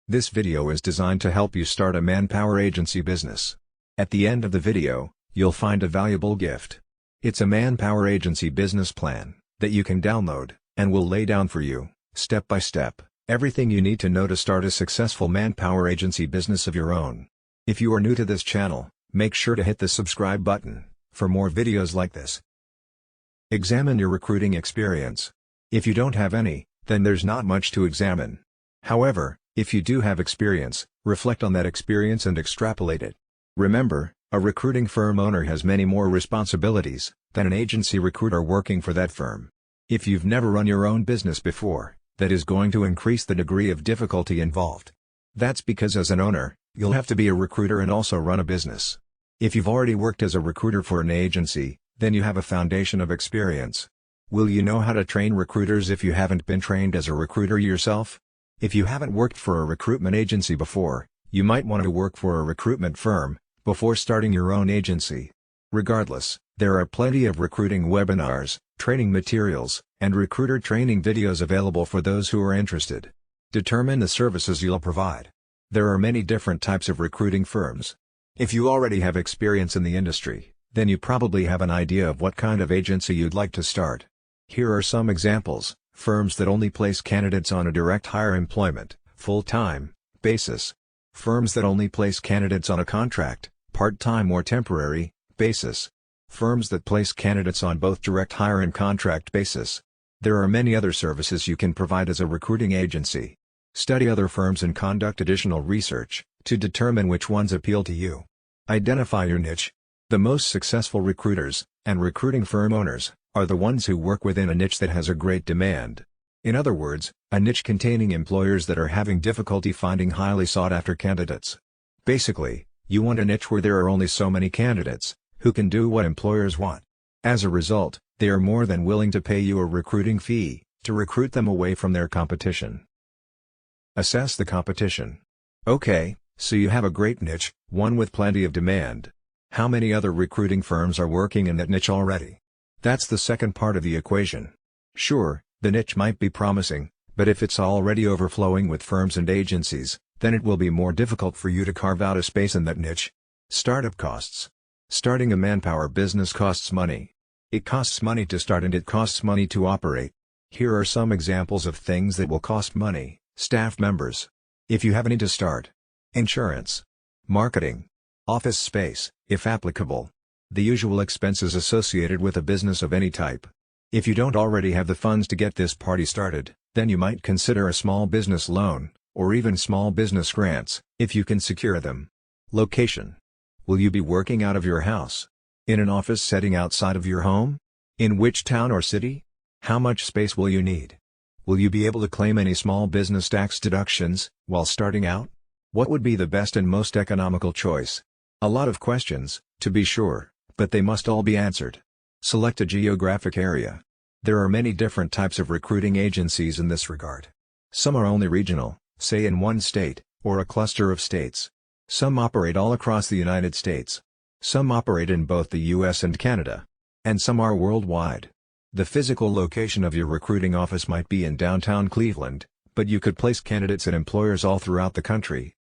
This video is designed to help you start a manpower agency business. At the end of the video, you'll find a valuable gift. It's a manpower agency business plan that you can download, and will lay down for you, step by step, everything you need to know to start a successful manpower agency business of your own. If you are new to this channel, make sure to hit the subscribe button for more videos like this. Examine your recruiting experience. If you don't have any, then there's not much to examine. However, if you do have experience, reflect on that experience and extrapolate it. Remember, a recruiting firm owner has many more responsibilities than an agency recruiter working for that firm. If you've never run your own business before, that is going to increase the degree of difficulty involved. That's because as an owner, you'll have to be a recruiter and also run a business. If you've already worked as a recruiter for an agency, then you have a foundation of experience. Will you know how to train recruiters if you haven't been trained as a recruiter yourself? If you haven't worked for a recruitment agency before, you might want to work for a recruitment firm before starting your own agency. Regardless, there are plenty of recruiting webinars, training materials, and recruiter training videos available for those who are interested. Determine the services you'll provide. There are many different types of recruiting firms. If you already have experience in the industry, then you probably have an idea of what kind of agency you'd like to start. Here are some examples: firms that only place candidates on a direct hire employment, full-time, basis. Firms that only place candidates on a contract, part-time or temporary, basis. Firms that place candidates on both direct hire and contract basis. There are many other services you can provide as a recruiting agency. Study other firms and conduct additional research to determine which ones appeal to you. Identify your niche. The most successful recruiters and recruiting firm owners are the ones who work within a niche that has a great demand. In other words, a niche containing employers that are having difficulty finding highly sought-after candidates. Basically, you want a niche where there are only so many candidates who can do what employers want. As a result, they are more than willing to pay you a recruiting fee to recruit them away from their competition. Assess the competition. Okay, so you have a great niche, one with plenty of demand. How many other recruiting firms are working in that niche already? That's the second part of the equation. Sure, the niche might be promising, but if it's already overflowing with firms and agencies, then it will be more difficult for you to carve out a space in that niche. Startup costs. Starting a manpower business costs money. It costs money to start and it costs money to operate. Here are some examples of things that will cost money. Staff members, if you have any to start. Insurance. Marketing. Office space, if applicable. The usual expenses associated with a business of any type. If you don't already have the funds to get this party started, then you might consider a small business loan, or even small business grants, if you can secure them. Location. Will you be working out of your house? In an office setting outside of your home? In which town or city? How much space will you need? Will you be able to claim any small business tax deductions while starting out? What would be the best and most economical choice? A lot of questions, to be sure, but they must all be answered. Select a geographic area. There are many different types of recruiting agencies in this regard. Some are only regional, say in one state, or a cluster of states. Some operate all across the United States. Some operate in both the US and Canada. And some are worldwide. The physical location of your recruiting office might be in downtown Cleveland, but you could place candidates at employers all throughout the country.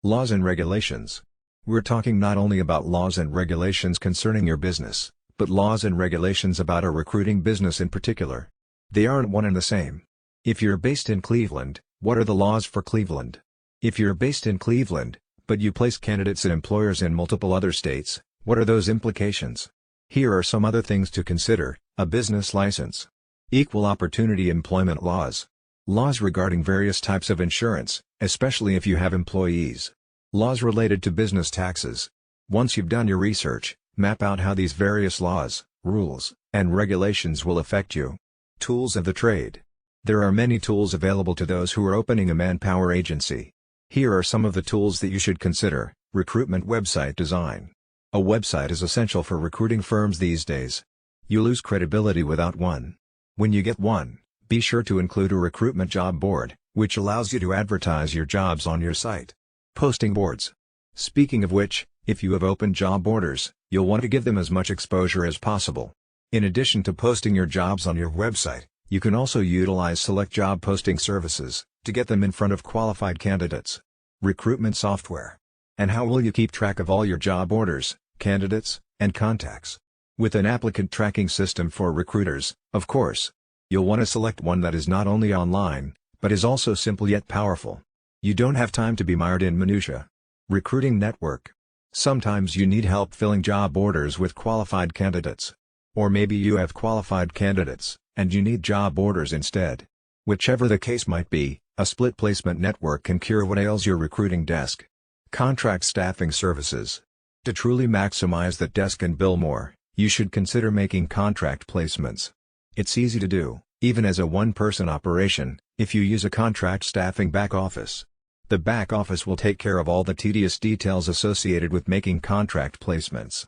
Laws and regulations. We're talking not only about laws and regulations concerning your business, but laws and regulations about a recruiting business in particular. They aren't one and the same. If you're based in Cleveland, what are the laws for Cleveland? If you're based in Cleveland, but you place candidates at employers in multiple other states, what are those implications? Here are some other things to consider: a business license, equal opportunity employment laws, laws regarding various types of insurance, especially if you have employees, laws related to business taxes. Once you've done your research, map out how these various laws, rules, and regulations will affect you. Tools of the trade. There are many tools available to those who are opening a manpower agency. Here are some of the tools that you should consider. Recruitment website design. A website is essential for recruiting firms these days. You lose credibility without one. When you get one, be sure to include a recruitment job board, which allows you to advertise your jobs on your site. Posting boards. Speaking of which, if you have open job orders, you'll want to give them as much exposure as possible. In addition to posting your jobs on your website, you can also utilize select job posting services, To get them in front of qualified candidates. Recruitment software. And how will you keep track of all your job orders, candidates, and contacts? With an applicant tracking system for recruiters, of course. You'll want to select one that is not only online, but is also simple yet powerful. You don't have time to be mired in minutia. Recruiting network. Sometimes you need help filling job orders with qualified candidates. Or maybe you have qualified candidates, and you need job orders instead. Whichever the case might be, a split placement network can cure what ails your recruiting desk. Contract staffing services. To truly maximize that desk and bill more, you should consider making contract placements. It's easy to do, even as a one-person operation, if you use a contract staffing back office. The back office will take care of all the tedious details associated with making contract placements.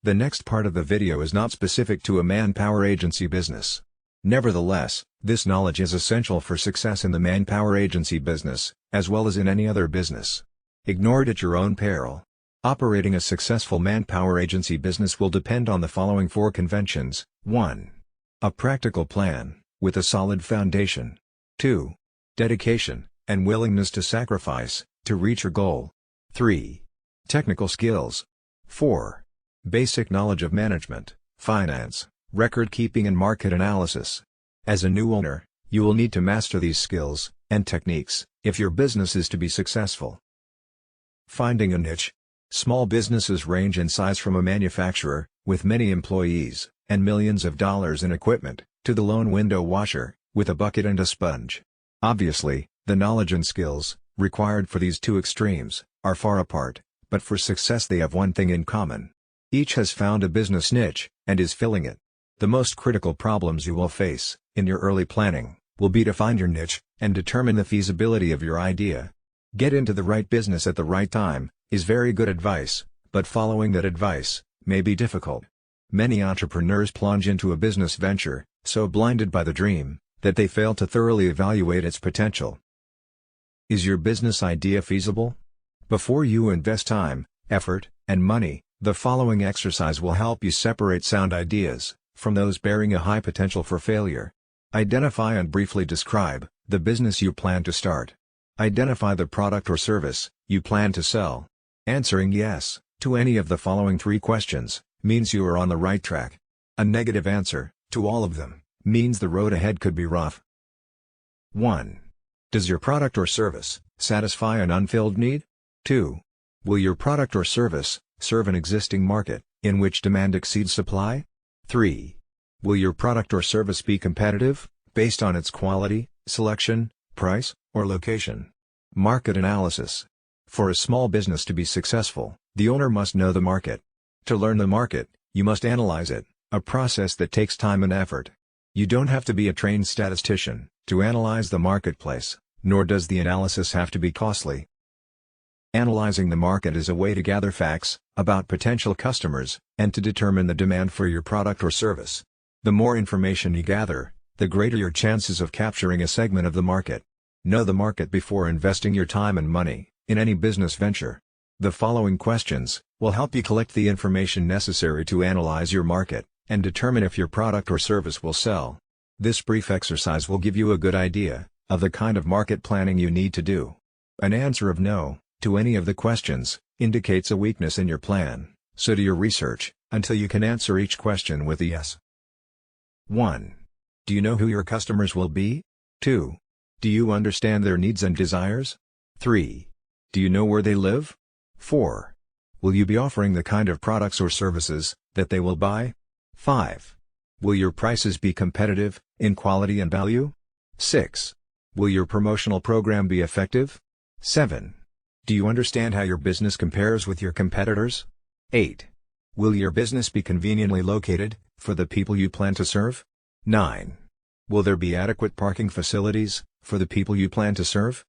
The next part of the video is not specific to a manpower agency business. Nevertheless, this knowledge is essential for success in the manpower agency business, as well as in any other business. Ignore it at your own peril. Operating a successful manpower agency business will depend on the following 4 conventions. 1. A practical plan, with a solid foundation. 2. Dedication, and willingness to sacrifice, to reach your goal. 3. Technical skills. 4. Basic knowledge of management, finance, record keeping and market analysis. As a new owner, you will need to master these skills and techniques if your business is to be successful. Finding a niche. Small businesses range in size from a manufacturer, with many employees, and millions of dollars in equipment, to the lone window washer, with a bucket and a sponge. Obviously, the knowledge and skills, required for these two extremes, are far apart, but for success they have one thing in common. Each has found a business niche, and is filling it. The most critical problems you will face, in your early planning, will be to find your niche, and determine the feasibility of your idea. Get into the right business at the right time, is very good advice, but following that advice, may be difficult. Many entrepreneurs plunge into a business venture, so blinded by the dream, that they fail to thoroughly evaluate its potential. Is your business idea feasible? Before you invest time, effort, and money, the following exercise will help you separate sound ideas from those bearing a high potential for failure. Identify and briefly describe the business you plan to start. Identify the product or service you plan to sell. Answering yes to any of the following 3 questions means you are on the right track. A negative answer to all of them means the road ahead could be rough. 1. Does your product or service satisfy an unfilled need? 2. Will your product or service serve an existing market in which demand exceeds supply? 3. Will your product or service be competitive, based on its quality, selection, price, or location? Market analysis. For a small business to be successful, the owner must know the market. To learn the market, you must analyze it, a process that takes time and effort. You don't have to be a trained statistician to analyze the marketplace, nor does the analysis have to be costly. Analyzing the market is a way to gather facts about potential customers, and to determine the demand for your product or service. The more information you gather, the greater your chances of capturing a segment of the market. Know the market before investing your time and money in any business venture. The following questions will help you collect the information necessary to analyze your market, and determine if your product or service will sell. This brief exercise will give you a good idea of the kind of market planning you need to do. An answer of no to any of the questions indicates a weakness in your plan, so do your research until you can answer each question with a yes. 1. Do you know who your customers will be? 2. Do you understand their needs and desires? 3. Do you know where they live? 4. Will you be offering the kind of products or services that they will buy? 5. Will your prices be competitive in quality and value? 6. Will your promotional program be effective? 7. Do you understand how your business compares with your competitors? 8. Will your business be conveniently located for the people you plan to serve? 9. Will there be adequate parking facilities for the people you plan to serve?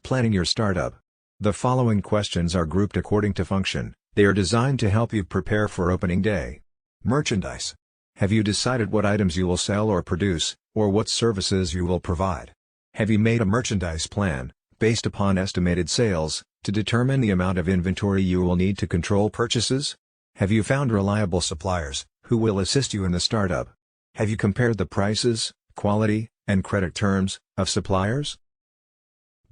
Planning your startup. The following questions are grouped according to function. They are designed to help you prepare for opening day. Merchandise. Have you decided what items you will sell or produce, or what services you will provide? Have you made a merchandise plan, based upon estimated sales, to determine the amount of inventory you will need to control purchases? Have you found reliable suppliers, who will assist you in the startup? Have you compared the prices, quality, and credit terms of suppliers?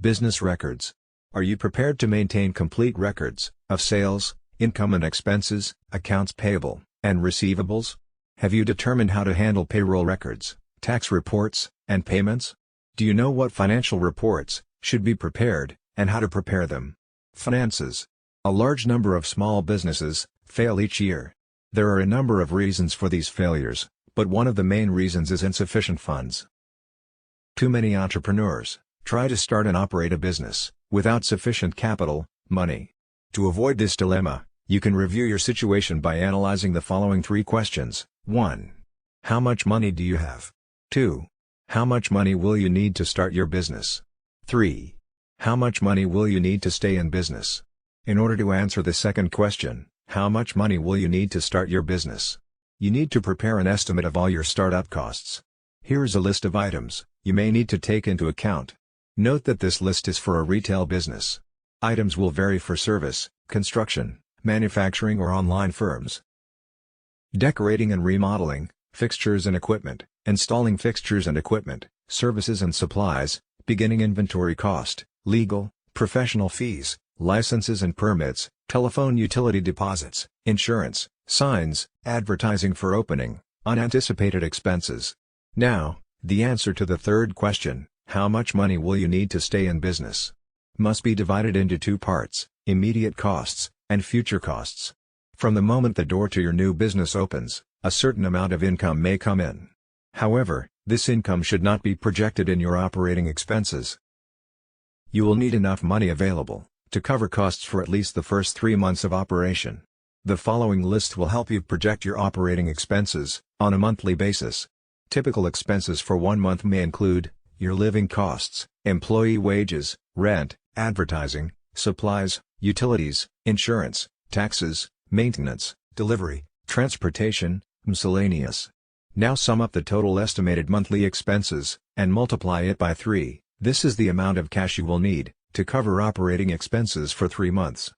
Business records. Are you prepared to maintain complete records of sales, income and expenses, accounts payable, and receivables? Have you determined how to handle payroll records, tax reports, and payments? Do you know what financial reports should be prepared, and how to prepare them? Finances. A large number of small businesses fail each year. There are a number of reasons for these failures, but one of the main reasons is insufficient funds. Too many entrepreneurs try to start and operate a business without sufficient capital, money. To avoid this dilemma, you can review your situation by analyzing the following 3 questions. 1. How much money do you have? 2. How much money will you need to start your business? 3. How much money will you need to stay in business? In order to answer the second question, how much money will you need to start your business? You need to prepare an estimate of all your startup costs. Here is a list of items you may need to take into account. Note that this list is for a retail business. Items will vary for service, construction, manufacturing or online firms. Decorating and remodeling, fixtures and equipment, installing fixtures and equipment, services and supplies, beginning inventory cost, legal, professional fees, licenses and permits, telephone utility deposits, insurance, signs, advertising for opening, unanticipated expenses. Now, the answer to the third question, how much money will you need to stay in business? Must be divided into 2 parts, immediate costs, and future costs. From the moment the door to your new business opens, a certain amount of income may come in. However, this income should not be projected in your operating expenses. You will need enough money available to cover costs for at least the first 3 months of operation. The following list will help you project your operating expenses on a monthly basis. Typical expenses for 1 month may include your living costs, employee wages, rent, advertising, supplies, utilities, insurance, taxes, maintenance, delivery, transportation, miscellaneous. Now sum up the total estimated monthly expenses and multiply it by 3. This is the amount of cash you will need to cover operating expenses for 3 months.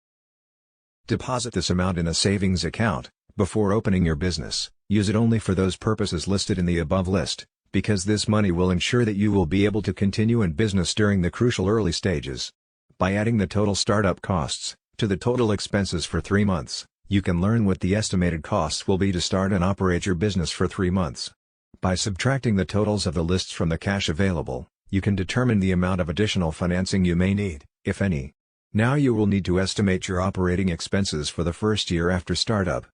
Deposit this amount in a savings account before opening your business. Use it only for those purposes listed in the above list, because this money will ensure that you will be able to continue in business during the crucial early stages. By adding the total startup costs to the total expenses for 3 months, you can learn what the estimated costs will be to start and operate your business for 3 months. By subtracting the totals of the lists from the cash available, you can determine the amount of additional financing you may need, if any. Now you will need to estimate your operating expenses for the first year after startup.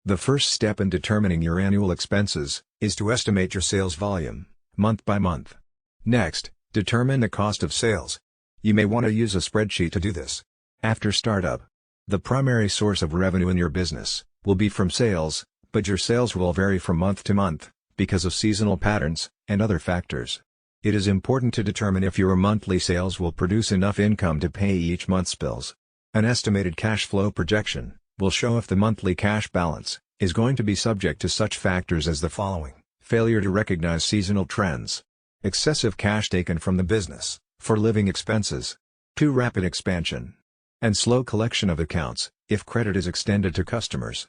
The first step in determining your annual expenses is to estimate your sales volume, month by month. Next, determine the cost of sales. You may want to use a spreadsheet to do this. After startup, the primary source of revenue in your business will be from sales, but your sales will vary from month to month because of seasonal patterns and other factors. It is important to determine if your monthly sales will produce enough income to pay each month's bills. An estimated cash flow projection will show if the monthly cash balance is going to be subject to such factors as the following: failure to recognize seasonal trends, excessive cash taken from the business for living expenses, too rapid expansion, and slow collection of accounts if credit is extended to customers.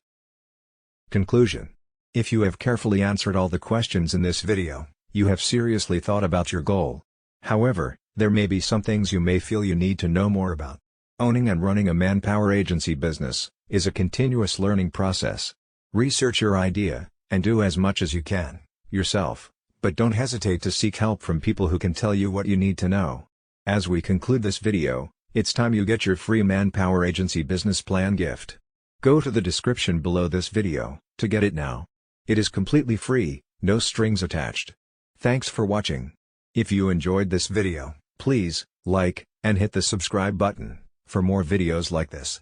Conclusion: if you have carefully answered all the questions in this video, you have seriously thought about your goal. However, there may be some things you may feel you need to know more about. Owning and running a manpower agency business is a continuous learning process. Research your idea, and do as much as you can, yourself, but don't hesitate to seek help from people who can tell you what you need to know. As we conclude this video, it's time you get your free Manpower Agency Business Plan gift. Go to the description below this video to get it now. It is completely free, no strings attached. Thanks for watching. If you enjoyed this video, please like and hit the subscribe button for more videos like this.